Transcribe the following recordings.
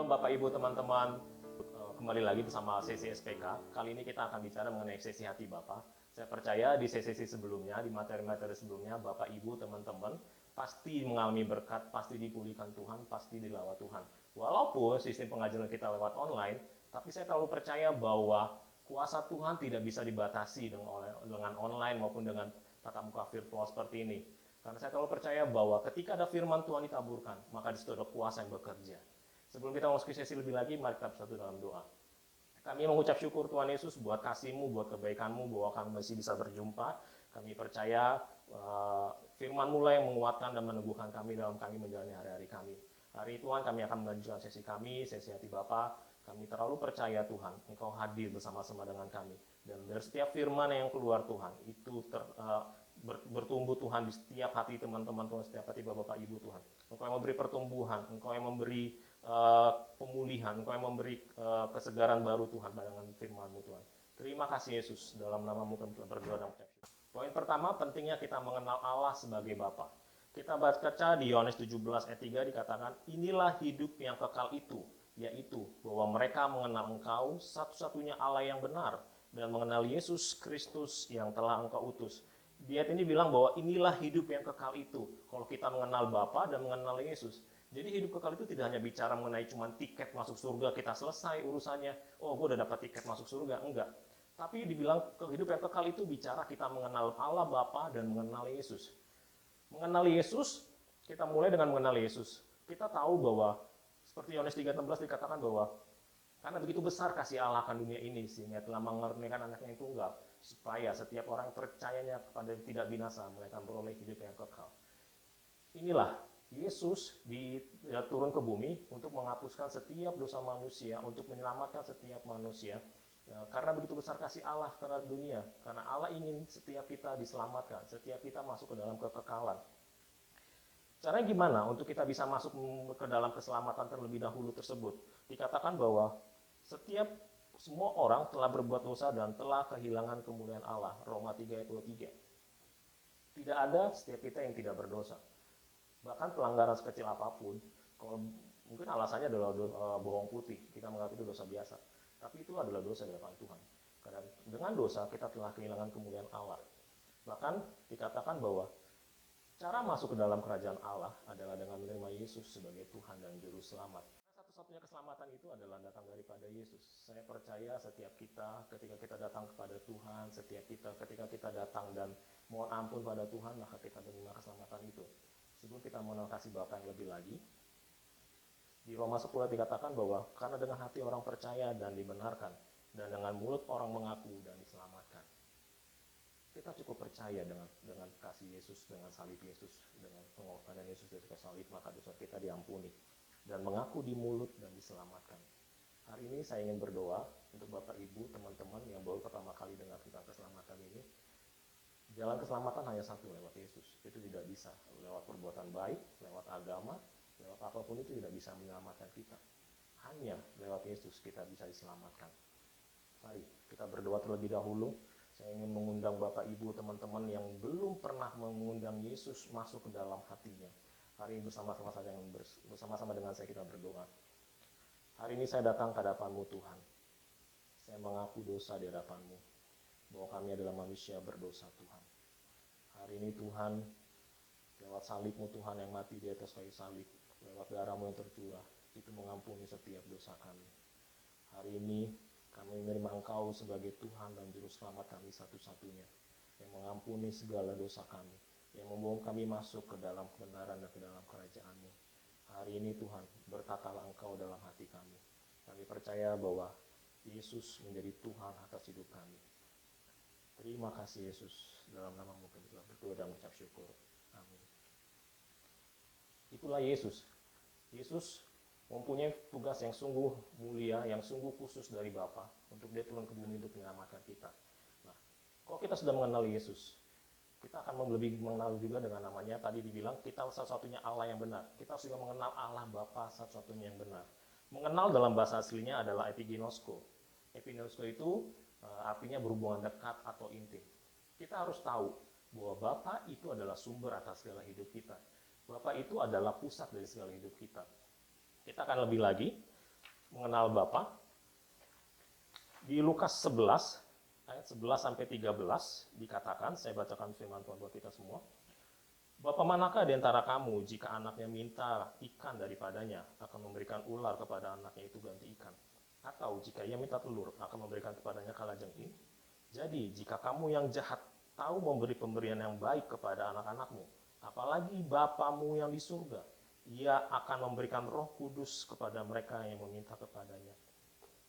Shalom Bapak Ibu teman-teman, kembali lagi bersama sesi SPK. Kali ini kita akan bicara mengenai sesi hati Bapa. Saya percaya di sesi sebelumnya, di materi-materi sebelumnya, Bapak Ibu teman-teman pasti mengalami berkat, pasti dipulihkan Tuhan, pasti dilawat Tuhan. Walaupun sistem pengajaran kita lewat online, tapi saya terlalu percaya bahwa kuasa Tuhan tidak bisa dibatasi dengan online maupun dengan tatap muka virtual seperti ini. Karena saya terlalu percaya bahwa ketika ada firman Tuhan ditaburkan, maka di situ ada kuasa yang bekerja. Sebelum kita masuk ke sesi lebih lagi, mari kita bersatu dalam doa. Kami mengucap syukur Tuhan Yesus buat kasih-Mu, buat kebaikan-Mu, bahwa kami masih bisa berjumpa. Kami percaya firman-Mu lah yang menguatkan dan meneguhkan kami dalam kami menjalani hari-hari kami. Hari ini Tuhan kami akan melanjutkan sesi kami, sesi hati Bapa. Kami terlalu percaya Tuhan, Engkau hadir bersama-sama dengan kami. Dan dari setiap firman yang keluar Tuhan, itu bertumbuh Tuhan di setiap hati teman-teman Tuhan, setiap hati Bapak Ibu Tuhan. Engkau yang memberi pertumbuhan, Engkau yang memberi pemulihan, Engkau yang memberi kesegaran baru Tuhan dengan firman-Mu Tuhan. Terima kasih Yesus, dalam nama-Mu kami telah berdoa dan mengucap syukur. Poin pertama, pentingnya kita mengenal Allah sebagai Bapa. Kita baca di Yohanes 17 ayat 3 dikatakan, inilah hidup yang kekal itu, yaitu bahwa mereka mengenal Engkau satu-satunya Allah yang benar dan mengenal Yesus Kristus yang telah Engkau utus. Di ayat ini bilang bahwa inilah hidup yang kekal itu, kalau kita mengenal Bapa dan mengenal Yesus. Jadi hidup kekal itu tidak hanya bicara mengenai cuma tiket masuk surga, kita selesai urusannya, oh gue udah dapat tiket masuk surga, enggak. Tapi dibilang hidup yang kekal itu bicara kita mengenal Allah Bapa dan mengenal Yesus. Mengenal Yesus, kita mulai dengan mengenal Yesus. Kita tahu bahwa, seperti Yohanes 3:16 dikatakan bahwa, karena begitu besar kasih Allah akan dunia ini, sehingga telah mengaruniakan anaknya yang tunggal, supaya setiap orang percayanya kepada tidak binasa, mereka beroleh hidup yang kekal. Inilah Yesus turun ke bumi untuk menghapuskan setiap dosa manusia, untuk menyelamatkan setiap manusia. Karena begitu besar kasih Allah terhadap dunia, karena Allah ingin setiap kita diselamatkan, setiap kita masuk ke dalam kekekalan. Caranya gimana untuk kita bisa masuk ke dalam keselamatan terlebih dahulu tersebut? Dikatakan bahwa semua orang telah berbuat dosa dan telah kehilangan kemuliaan Allah. Roma 3 ayat 23. Tidak ada setiap kita yang tidak berdosa. Bahkan pelanggaran sekecil apapun, kalau mungkin alasannya adalah bohong putih, kita menganggap itu dosa biasa. Tapi itu adalah dosa di hadapan Tuhan. Karena dengan dosa kita telah kehilangan kemuliaan Allah. Bahkan dikatakan bahwa cara masuk ke dalam kerajaan Allah adalah dengan menerima Yesus sebagai Tuhan dan Juru Selamat. Satu-satunya keselamatan itu adalah datang daripada Yesus. Saya percaya setiap kita, ketika kita datang kepada Tuhan, ketika kita datang dan mohon ampun pada Tuhan, maka kita menerima keselamatan itu. Sebelum kita mengenal kasih Bapa yang lebih lagi, di Roma 10 dikatakan bahwa karena dengan hati orang percaya dan dibenarkan, dan dengan mulut orang mengaku dan diselamatkan. Kita cukup percaya dengan kasih Yesus, dengan salib Yesus, dengan pengorbanan Yesus dari salib, maka dosa kita diampuni. Dan mengaku di mulut dan diselamatkan. Hari ini saya ingin berdoa untuk Bapak Ibu, teman-teman yang baru pertama kali dengar tentang keselamatan ini. Jalan keselamatan hanya satu, lewat Yesus. Itu tidak bisa lewat perbuatan baik, lewat agama, lewat apapun itu tidak bisa menyelamatkan kita. Hanya lewat Yesus kita bisa diselamatkan. Mari kita berdoa terlebih dahulu. Saya ingin mengundang Bapak Ibu, teman-teman yang belum pernah mengundang Yesus masuk ke dalam hatinya. Hari ini bersama-sama dengan saya kita berdoa. Hari ini saya datang ke hadapan-Mu Tuhan. Saya mengaku dosa di hadapan-Mu, bahwa kami adalah manusia berdosa Tuhan. Hari ini Tuhan, lewat salib-Mu Tuhan yang mati di atas kayu salib, lewat darah-Mu yang tercurah, itu mengampuni setiap dosa kami. Hari ini kami menerima Engkau sebagai Tuhan dan Juru Selamat kami satu-satunya, yang mengampuni segala dosa kami, yang membawa kami masuk ke dalam kebenaran dan ke dalam kerajaan-Mu. Hari ini Tuhan, berkatalah Engkau dalam hati kami. Kami percaya bahwa Yesus menjadi Tuhan atas hidup kami. Terima kasih Yesus, dalam nama-Mu kami telah berdoa dan mengucap syukur. Amin. Itulah Yesus. Yesus mempunyai tugas yang sungguh mulia, yang sungguh khusus dari Bapa untuk Dia turun ke bumi untuk menyelamatkan kita. Nah, kalau kita sudah mengenal Yesus, kita akan lebih mengenal juga dengan namanya, tadi dibilang kita satu-satunya Allah yang benar. Kita harus juga mengenal Allah Bapa satu-satunya yang benar. Mengenal dalam bahasa aslinya adalah epiginosko. Epiginosko itu artinya berhubungan dekat atau intim. Kita harus tahu bahwa Bapa itu adalah sumber atas segala hidup kita. Bapa itu adalah pusat dari segala hidup kita. Kita akan lebih lagi, mengenal Bapa. Di Lukas 11 ayat 11 sampai 13 dikatakan, saya bacakan firman Tuhan buat kita semua. Bapa manakah di antara kamu jika anaknya minta ikan daripadanya akan memberikan ular kepada anaknya itu ganti ikan? Atau jika ia minta telur akan memberikan kepadanya kalajengking? Jadi jika kamu yang jahat tahu memberi pemberian yang baik kepada anak-anakmu, apalagi Bapamu yang di surga, ia akan memberikan Roh Kudus kepada mereka yang meminta kepadanya.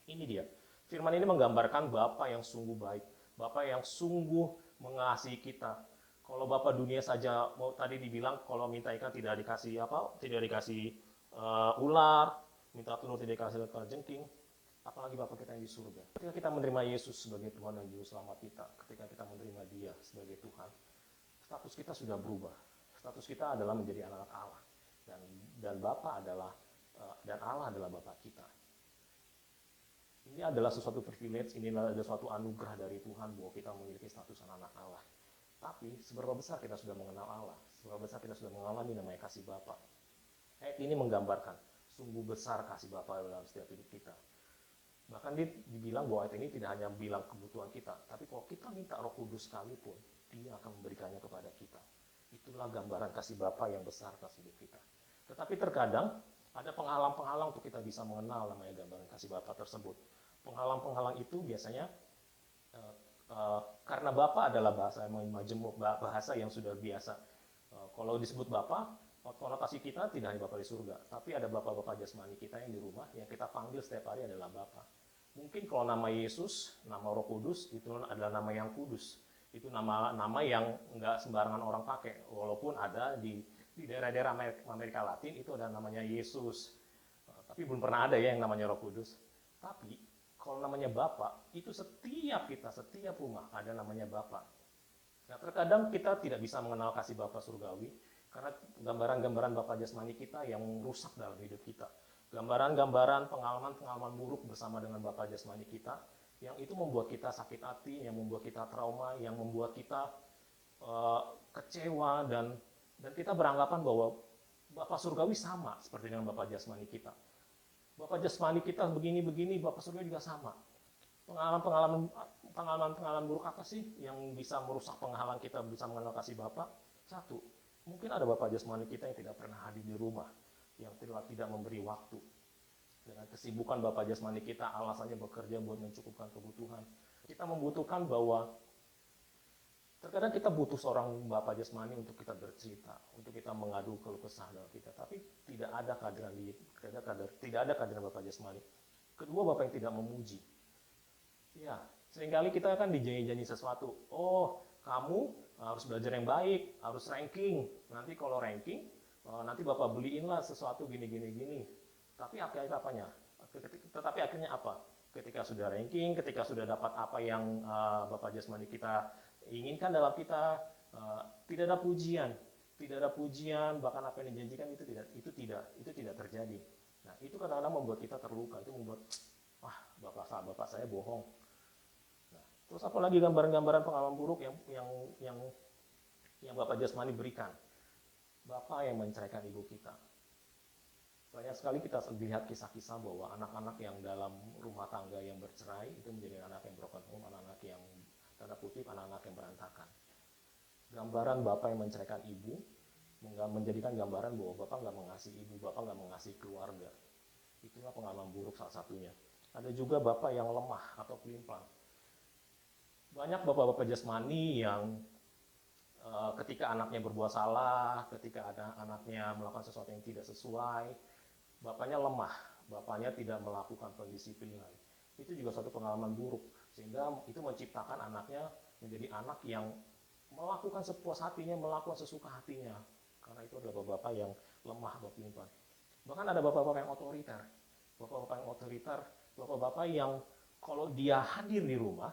Ini dia. Firman ini menggambarkan Bapa yang sungguh baik, Bapa yang sungguh mengasihi kita. Kalau Bapa dunia saja, mau tadi dibilang kalau minta ikan tidak dikasih apa, tidak dikasih ular, minta telur tidak dikasih kalajengking, apalagi Bapa kita yang di surga. Ketika kita menerima Yesus sebagai Tuhan dan Juru Selamat kita, ketika kita menerima Dia sebagai Tuhan, status kita sudah berubah. Status kita adalah menjadi anak Allah, dan Bapa adalah dan Allah adalah Bapa kita. Ini adalah sesuatu privilege, ini adalah suatu anugerah dari Tuhan bahwa kita memiliki status anak Allah. Tapi seberapa besar kita sudah mengenal Allah, seberapa besar kita sudah mengalami namanya kasih Bapa. Ayat ini menggambarkan sungguh besar kasih Bapa dalam setiap hidup kita. Bahkan dibilang bahwa ayat ini tidak hanya bilang kebutuhan kita, tapi kalau kita minta Roh Kudus sekalipun, Dia akan memberikannya kepada kita. Itulah gambaran kasih Bapa yang besar dalam hidup kita. Tetapi terkadang ada penghalang-penghalang untuk kita bisa mengenal namanya gambaran kasih Bapa tersebut. Penghalang-penghalang itu biasanya karena Bapa adalah bahasa yang majemuk, bahasa yang sudah biasa. Kalau disebut Bapa, konotasi kita tidak hanya Bapa di surga, tapi ada Bapa-Bapa jasmani kita yang di rumah, yang kita panggil setiap hari adalah Bapa. Mungkin kalau nama Yesus, nama Roh Kudus, itu adalah nama yang kudus. Itu nama yang nggak sembarangan orang pakai, walaupun ada di daerah-daerah Amerika Latin itu ada namanya Yesus, tapi belum pernah ada ya yang namanya Roh Kudus. Tapi kalau namanya Bapa, itu setiap rumah ada namanya Bapa. Nah, terkadang kita tidak bisa mengenal kasih Bapa surgawi karena gambaran-gambaran Bapa jasmani kita yang rusak dalam hidup kita. Gambaran-gambaran pengalaman-pengalaman buruk bersama dengan Bapa jasmani kita yang itu membuat kita sakit hati, yang membuat kita trauma, yang membuat kita kecewa dan kita beranggapan bahwa Bapa surgawi sama seperti dengan Bapa jasmani kita. Bapak jasmani kita begini-begini, Bapak surga juga sama. Pengalaman buruk apa sih yang bisa merusak penghalang kita bisa mengenal kasih Bapak? Satu, mungkin ada Bapak jasmani kita yang tidak pernah hadir di rumah, yang tidak memberi waktu. Dengan kesibukan Bapak jasmani kita, alasannya bekerja buat mencukupkan kebutuhan. Kita membutuhkan bahwa terkadang kita butuh seorang Bapak jasmani untuk kita bercerita, untuk kita mengadu keluh kesah dalam kita, tapi tidak ada kehadiran Bapak jasmani. Kedua, Bapak yang tidak memuji. Ya, seringkali kita kan dijanji-janji sesuatu. Oh, kamu harus belajar yang baik, harus ranking. Nanti kalau ranking, nanti Bapak beliinlah sesuatu gini. Tapi akhirnya apanya? Tetapi akhirnya apa? Ketika sudah ranking, ketika sudah dapat apa yang Bapak jasmani kita inginkan dalam kita, tidak ada pujian, bahkan apa yang dijanjikan itu tidak terjadi. Nah, itu kadang-kadang membuat kita terluka, itu membuat bapak saya bohong. Nah, terus apalagi gambaran-gambaran pengalaman buruk yang Bapak jasmani berikan. Bapak yang menceraikan ibu kita. Banyak sekali kita lihat kisah-kisah bahwa anak-anak yang dalam rumah tangga yang bercerai itu menjadi anak yang broken home, anak-anak yang tanda kutip anak-anak yang berantakan. Gambaran Bapak yang menceraikan ibu menjadikan gambaran bahwa Bapak nggak mengasihi ibu, Bapak nggak mengasihi keluarga. Itulah pengalaman buruk salah satunya. Ada juga Bapak yang lemah atau pelimplang. Banyak Bapak-Bapak jasmani yang ketika anaknya berbuat salah, ketika ada anaknya melakukan sesuatu yang tidak sesuai, Bapaknya lemah, Bapaknya tidak melakukan pendisiplinan. Itu juga suatu pengalaman buruk. Sehingga itu menciptakan anaknya menjadi anak yang melakukan sepuas hatinya, melakukan sesuka hatinya. Karena itu adalah bapak-bapak yang lemah, bapak-bapak. Bahkan ada bapak-bapak yang otoriter. Bapak-bapak yang kalau dia hadir di rumah,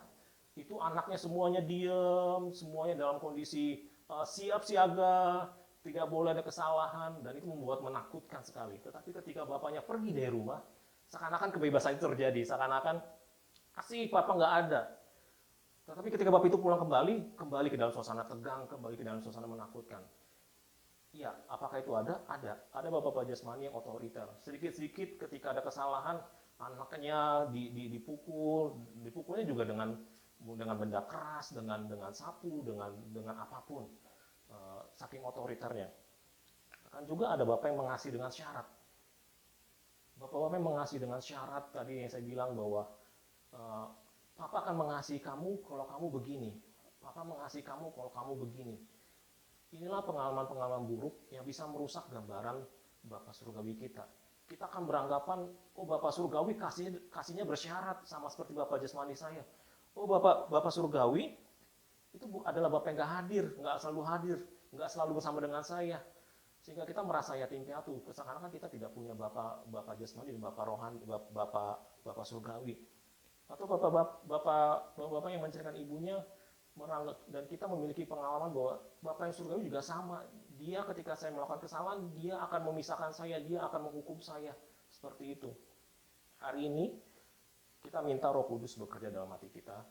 itu anaknya semuanya diam, semuanya dalam kondisi siap siaga, tidak boleh ada kesalahan, dan itu membuat menakutkan sekali. Tetapi ketika bapaknya pergi dari rumah, seakan-akan kebebasan itu terjadi, seakan-akan asik, papa nggak ada. Tetapi ketika bapak itu pulang kembali ke dalam suasana tegang, kembali ke dalam suasana menakutkan. Iya, apakah itu ada? Ada. Ada bapak-bapak jasmani yang otoriter. Sedikit-sedikit ketika ada kesalahan, anaknya dipukulnya juga dengan benda keras, dengan sapu, dengan apapun, saking otoriternya. Kan juga ada bapak yang mengasihi dengan syarat. Bapak-bapak yang mengasihi dengan syarat tadi yang saya bilang bahwa Papa akan mengasihi kamu kalau kamu begini. Papa mengasihi kamu kalau kamu begini. Inilah pengalaman-pengalaman buruk yang bisa merusak gambaran Bapak Surgawi kita. Kita akan beranggapan, oh Bapak Surgawi kasihnya bersyarat sama seperti Bapak jasmani saya. Oh Bapak Surgawi itu adalah Bapak yang nggak hadir, nggak selalu hadir, nggak selalu bersama dengan saya. Sehingga kita merasa yatim piatu, seakan-akan kita tidak punya Bapak jasmani dan Bapak rohani, Bapak Surgawi. Atau bapak yang menceritakan ibunya merawat, dan kita memiliki pengalaman bahwa Bapak yang surgawi juga sama. Dia ketika saya melakukan kesalahan, dia akan memisahkan saya, dia akan menghukum saya. Seperti itu. Hari ini kita minta Roh Kudus bekerja dalam hati kita,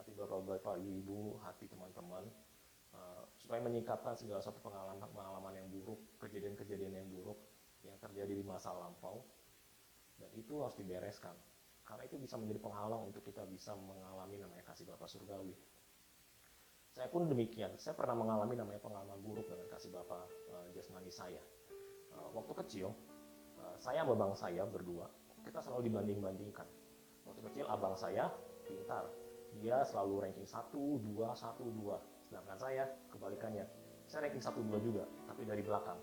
hati Bapak, Ibu, hati teman-teman, supaya menyingkapkan segala satu pengalaman yang buruk, kejadian-kejadian yang buruk yang terjadi di masa lampau, dan itu harus dibereskan. Karena itu bisa menjadi penghalang untuk kita bisa mengalami namanya kasih Bapa Surgawi. Saya pun demikian, saya pernah mengalami namanya pengalaman buruk dengan kasih Bapa jasmani saya. Waktu kecil, saya sama abang saya berdua, kita selalu dibanding-bandingkan. Waktu kecil abang saya pintar, dia selalu ranking 1, 2, 1, 2. Sedangkan saya kebalikannya, saya ranking 1, 2 juga, tapi dari belakang.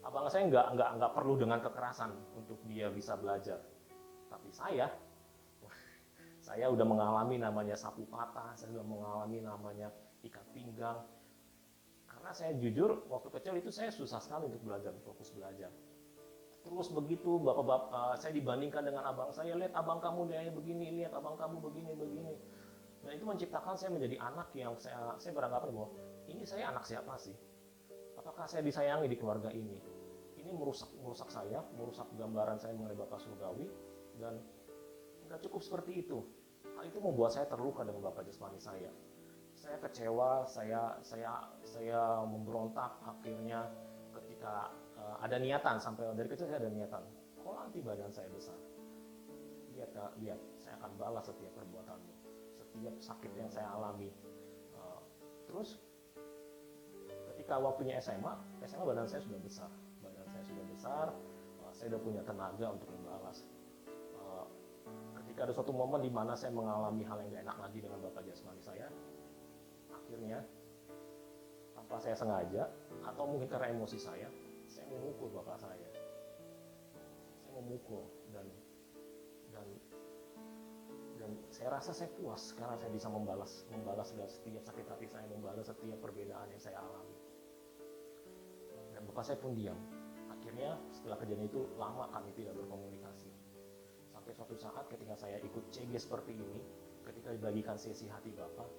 Abang saya nggak perlu dengan kekerasan untuk dia bisa belajar. Tapi saya udah mengalami namanya sapu patah, saya udah mengalami namanya ikat pinggang. Karena saya jujur, waktu kecil itu saya susah sekali untuk belajar, fokus belajar. Terus begitu, saya dibandingkan dengan abang saya, lihat abang kamu dia begini, lihat abang kamu begini. Dan itu menciptakan saya menjadi anak yang saya beranggapan bahwa ini saya anak siapa sih? Apakah saya disayangi di keluarga ini? Ini merusak saya, merusak gambaran saya mengenai Bapak Surgawi, dan nggak cukup seperti itu. Hal itu membuat saya terluka dengan Bapak jasmani saya. Saya kecewa, saya memberontak akhirnya ketika ada niatan, sampai dari kecil saya ada niatan. Kalau nanti badan saya besar, lihat, saya akan balas setiap perbuatanmu, setiap sakit yang saya alami. Terus ketika waktunya SMA badan saya sudah besar. Saya sudah punya tenaga untuk membalas. Ketika ada suatu momen di mana saya mengalami hal yang gak enak lagi dengan Bapak jasmani saya, akhirnya tanpa saya sengaja atau mungkin karena emosi saya memukul Bapak saya. Saya memukul dan saya rasa saya puas karena saya bisa membalas setiap sakit hati saya, membalas setiap perbedaan yang saya alami. Dan Bapak saya pun diam. Akhirnya setelah kejadian itu lama kami tidak berkomunikasi. Sampai suatu saat ketika saya ikut CG seperti ini, ketika dibagikan sesi hati Bapak,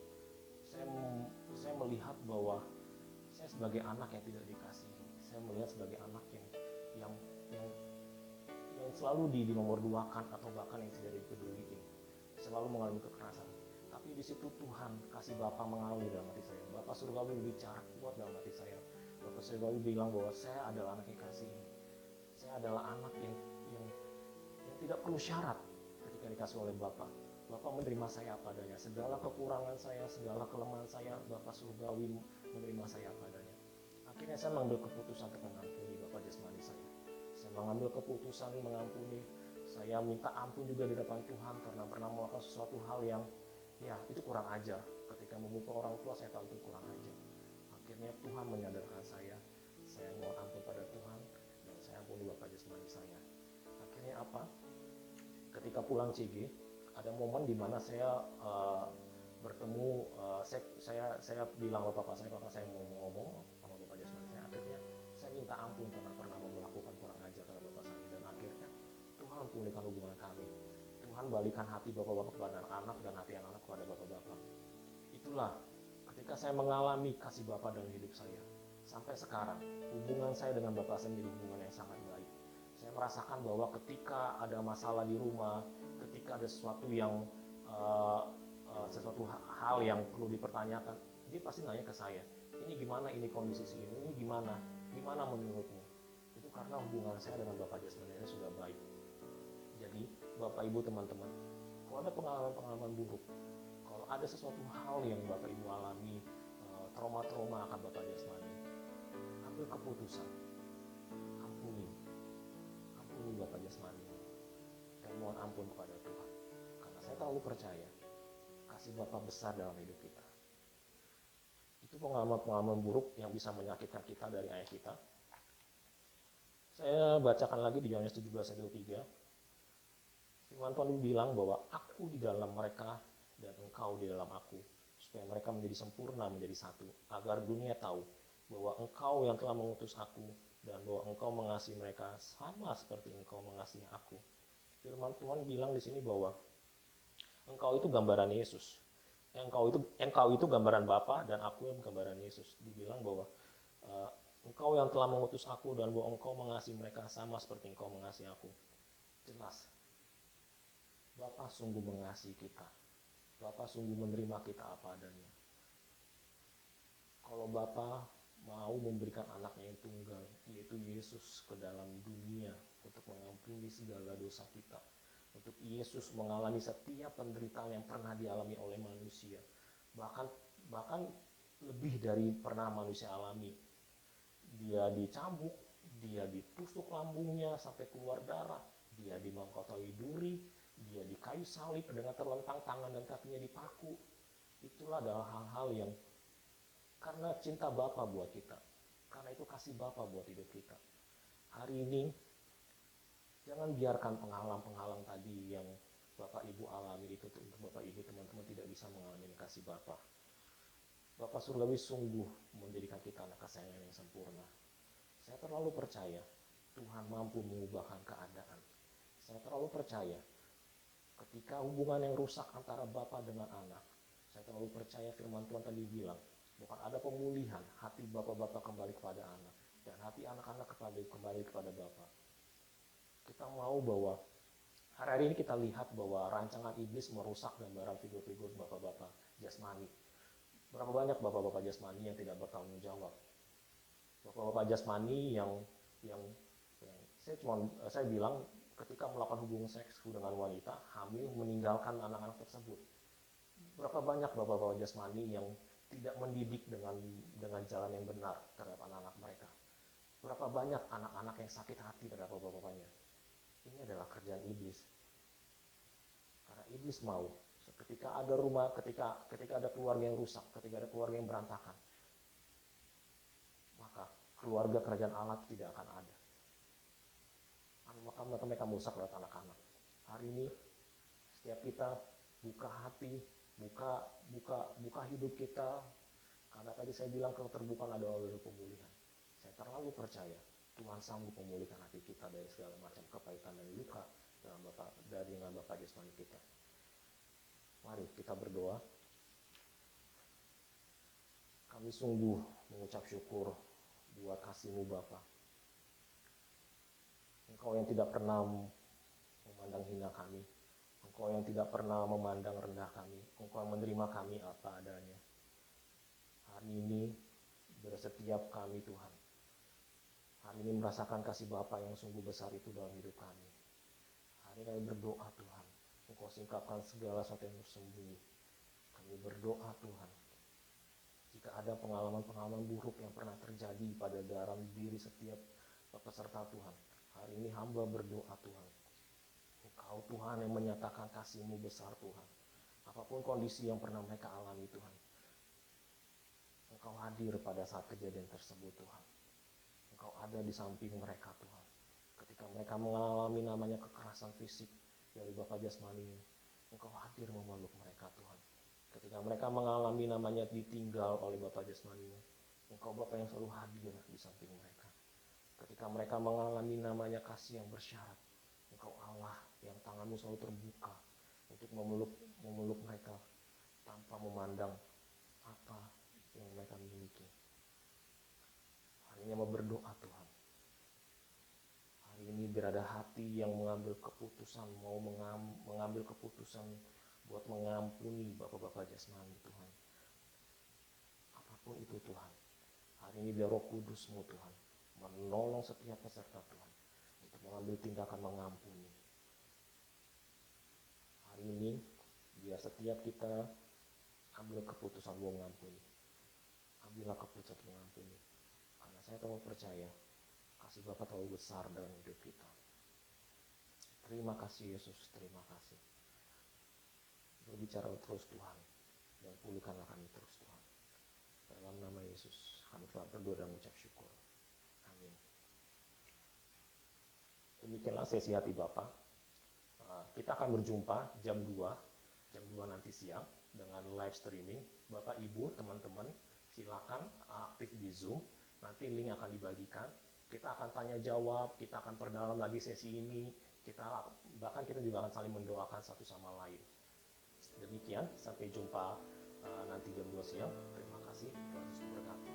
saya melihat bahwa saya sebagai anak yang tidak dikasihi, saya melihat sebagai anak yang selalu dinomorduakan atau bahkan yang tidak dipeduliin, selalu mengalami kekerasan. Tapi di situ Tuhan kasih Bapak mengalir dalam hati saya. Bapak Surgawi berbicara kuat dalam hati saya. Bapak Surgawi bilang bahwa saya adalah anak yang kasih. Saya adalah anak yang tidak perlu syarat ketika dikasih oleh Bapak. Bapak menerima saya apa adanya. Segala kekurangan saya, segala kelemahan saya, Bapak Surgawi menerima saya apa adanya. Akhirnya saya mengambil keputusan untuk mengampuni Bapak jasmani saya. Saya mengambil keputusan mengampuni. Saya minta ampun juga di depan Tuhan karena pernah melakukan sesuatu hal yang itu kurang ajar. Ketika memukul orang tua, saya tahu itu kurang ajar. Akhirnya Tuhan menyadarkan saya mohon ampun pada Tuhan, dan saya ampuni Bapak jasmani saya. Akhirnya apa? Ketika pulang CG, ada momen di mana saya bertemu, saya bilang ke Bapak saya mau ngomong sama Bapak jasmani saya. Akhirnya saya minta ampun karena pernah melakukan kurang ajar kepada Bapak saya, dan akhirnya Tuhan pulihkan hubungan kami. Tuhan balikan hati Bapak-bapak kepada anak dan hati anak-anak kepada Bapak-bapak. Itulah ketika saya mengalami kasih Bapak dalam hidup saya. Sampai sekarang, hubungan saya dengan Bapak saya menjadi hubungan yang sangat baik. Saya merasakan bahwa ketika ada masalah di rumah, ketika ada sesuatu hal yang perlu dipertanyakan, dia pasti nanya ke saya, ini gimana, ini kondisi ini gimana menurutmu? Itu karena hubungan saya dengan Bapak jasmani sudah baik. Bapak Ibu teman-teman, kalau ada pengalaman-pengalaman buruk, kalau ada sesuatu hal yang Bapak Ibu alami, trauma-trauma akan Bapak jasmani, ambil keputusan, ampuni, ampuni Bapak jasmani, dan mohon ampun kepada Tuhan. Karena saya terlalu percaya, kasih Bapak besar dalam hidup kita. Itu pengalaman-pengalaman buruk yang bisa menyakitkan kita dari ayah kita. Saya bacakan lagi di Yohanes 17 ayat 23. Firman Tuhan bilang bahwa aku di dalam mereka dan engkau di dalam aku, supaya mereka menjadi sempurna, menjadi satu, agar dunia tahu bahwa engkau yang telah mengutus aku dan bahwa engkau mengasihi mereka sama seperti engkau mengasihi aku. Firman Tuhan bilang di sini bahwa engkau itu gambaran Yesus. Engkau itu gambaran Bapa dan aku yang gambaran Yesus. Dibilang bahwa engkau yang telah mengutus aku dan bahwa engkau mengasihi mereka sama seperti engkau mengasihi aku. Jelas. Bapa sungguh mengasihi kita. Bapa sungguh menerima kita apa adanya. Kalau Bapa mau memberikan anaknya yang tunggal, yaitu Yesus, ke dalam dunia untuk mengampuni segala dosa kita, untuk Yesus mengalami setiap penderitaan yang pernah dialami oleh manusia, bahkan lebih dari pernah manusia alami. Dia dicambuk, dia ditusuk lambungnya sampai keluar darah, dia dimangkotoi duri, dia di kayu salib dengan terlentang tangan dan kakinya dipaku. Itulah adalah hal-hal yang karena cinta Bapa buat kita, karena itu kasih Bapa buat hidup kita. Hari ini jangan biarkan penghalang-penghalang tadi yang Bapak Ibu alami itu untuk Bapak Ibu teman-teman tidak bisa mengalami kasih Bapa. Bapa Surgawi sungguh menjadikan kita anak kesayangan yang sempurna. Saya terlalu percaya Tuhan mampu mengubahkan keadaan. Saya terlalu percaya ketika hubungan yang rusak antara Bapa dengan anak, saya terlalu percaya firman Tuhan tadi bilang bahkan ada pemulihan, hati Bapak-bapak kembali kepada anak dan hati anak-anak kembali kepada Bapa. Kita mau bahwa hari ini kita lihat bahwa rancangan iblis merusak gambaran figur-figur Bapak-bapak jasmani. Berapa banyak Bapak-bapak jasmani yang tidak bertanggung jawab? Bapak-bapak jasmani yang saya bilang ketika melakukan hubungan seks dengan wanita hamil meninggalkan anak-anak tersebut. Berapa banyak Bapak-bapak jasmani yang tidak mendidik dengan jalan yang benar terhadap anak-anak mereka. Berapa banyak anak-anak yang sakit hati terhadap bapak-bapaknya. Ini adalah kerjaan iblis. Karena iblis mau ketika ada rumah, ketika ada keluarga yang rusak, ketika ada keluarga yang berantakan, maka keluarga kerajaan Allah tidak akan ada. Maka mereka merusak lewat anak-anak. Hari ini setiap kita buka hati, buka hidup kita, karena tadi saya bilang keterbukaan adalah dari pemulihan. Saya terlalu percaya Tuhan sanggup memulihkan hati kita dari segala macam kepahitan dan luka dengan Bapak jasmani kita. Mari kita berdoa. Kami sungguh mengucap syukur buat kasih-Mu Bapa. Engkau yang tidak pernah memandang hina kami. Engkau yang tidak pernah memandang rendah kami. Engkau yang menerima kami apa adanya. Hari ini bersetiap kami Tuhan. Hari ini merasakan kasih Bapa yang sungguh besar itu dalam hidup kami. Hari ini kami berdoa Tuhan. Engkau singkapkan segala sesuatu yang tersembunyi. Kami berdoa Tuhan. Jika ada pengalaman-pengalaman buruk yang pernah terjadi pada dalam diri setiap peserta Tuhan. Hari ini hamba berdoa Tuhan. Engkau Tuhan yang menyatakan kasih-Mu besar Tuhan. Apapun kondisi yang pernah mereka alami Tuhan. Engkau hadir pada saat kejadian tersebut Tuhan. Engkau ada di samping mereka Tuhan. Ketika mereka mengalami namanya kekerasan fisik dari Bapak jasmani, Engkau hadir memeluk mereka Tuhan. Ketika mereka mengalami namanya ditinggal oleh Bapak jasmani, Engkau Bapak yang selalu hadir di samping mereka. Ketika mereka mengalami namanya kasih yang bersyarat, Engkau Allah yang tangan-Mu selalu terbuka untuk memeluk mereka tanpa memandang apa yang mereka miliki. Hari ini mau berdoa Tuhan. Hari ini biar ada hati yang mengambil keputusan, mau mengambil keputusan buat mengampuni Bapak-bapak jasmani Tuhan. Apapun itu Tuhan. Hari ini biar Roh Kudus-Mu Tuhan menolong setiap peserta Tuhan untuk mengambil tindakan mengampuni. biar setiap kita ambil keputusan mau ngampuni. Ambillah keputusan untuk mengampuni. Karena saya tahu percaya kasih Bapa terlalu besar dalam hidup kita. Terima kasih Yesus, terima kasih. Berbicara terus Tuhan, dan pulihkanlah kami terus Tuhan. Dalam nama Yesus, kami telah berdoa dan mengucap syukur. Amin. Demikianlah sesi hati Bapa. Kita akan berjumpa jam 2 nanti siang dengan live streaming. Bapak, Ibu, teman-teman, silakan aktif di Zoom. Nanti link akan dibagikan. Kita akan tanya jawab, kita akan perdalam lagi sesi ini. Bahkan kita juga akan saling mendoakan satu sama lain. Demikian, sampai jumpa nanti jam 2 siang. Terima kasih, Tuhan Yesus memberkati.